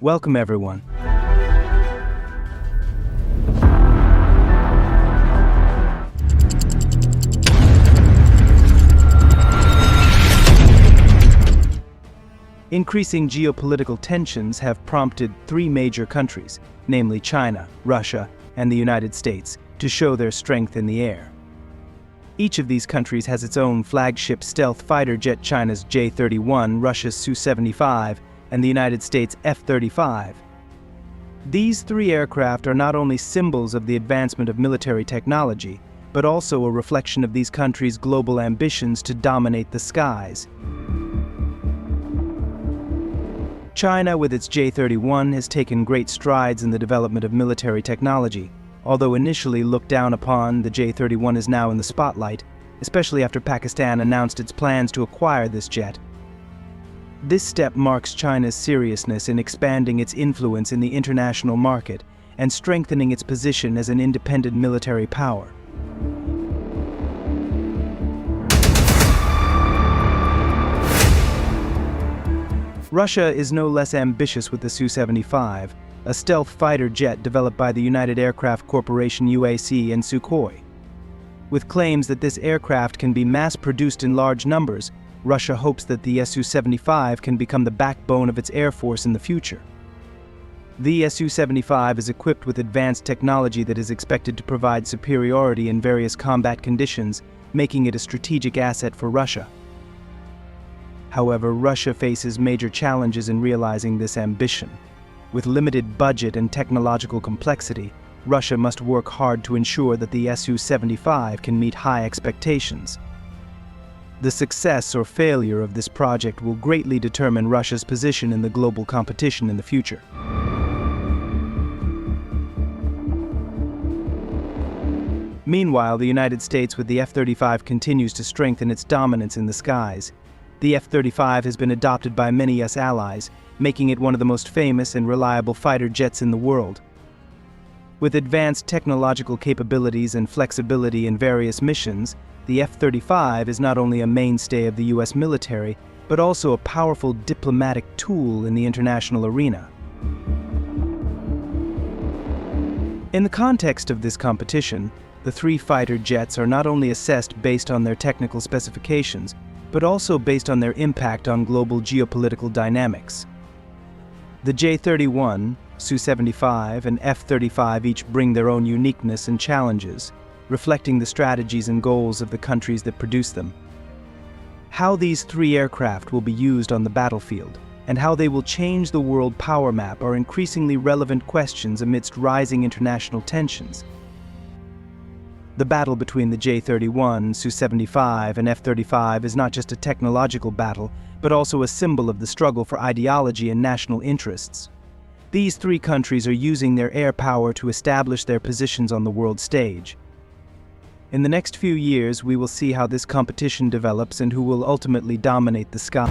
Welcome everyone. Increasing geopolitical tensions have prompted three major countries, namely China, Russia, and the United States, to show their strength in the air. Each of these countries has its own flagship stealth fighter jet: China's J-31, Russia's Su-57, and the United States' F-35. These three aircraft are not only symbols of the advancement of military technology, but also a reflection of these countries' global ambitions to dominate the skies. China, with its J-31, has taken great strides in the development of military technology. Although initially looked down upon, the J-31 is now in the spotlight, especially after Pakistan announced its plans to acquire this jet. This step marks China's seriousness in expanding its influence in the international market and strengthening its position as an independent military power. Russia is no less ambitious with the Su-57, a stealth fighter jet developed by the United Aircraft Corporation UAC and Sukhoi. With claims that this aircraft can be mass-produced in large numbers, Russia hopes that the Su-57 can become the backbone of its air force in the future. The Su-57 is equipped with advanced technology that is expected to provide superiority in various combat conditions, making it a strategic asset for Russia. However, Russia faces major challenges in realizing this ambition. With limited budget and technological complexity, Russia must work hard to ensure that the Su-57 can meet high expectations. The success or failure of this project will greatly determine Russia's position in the global competition in the future. Meanwhile, the United States with the F-35 continues to strengthen its dominance in the skies. The F-35 has been adopted by many US allies, making it one of the most famous and reliable fighter jets in the world. With advanced technological capabilities and flexibility in various missions, the F-35 is not only a mainstay of the US military, but also a powerful diplomatic tool in the international arena. In the context of this competition, the three fighter jets are not only assessed based on their technical specifications, but also based on their impact on global geopolitical dynamics. The J-31, Su-57, and F-35 each bring their own uniqueness and challenges, reflecting the strategies and goals of the countries that produce them. How these three aircraft will be used on the battlefield, and how they will change the world power map are increasingly relevant questions amidst rising international tensions. The battle between the J-31, Su-57, and F-35 is not just a technological battle, but also a symbol of the struggle for ideology and national interests. These three countries are using their air power to establish their positions on the world stage. In the next few years, we will see how this competition develops and who will ultimately dominate the sky.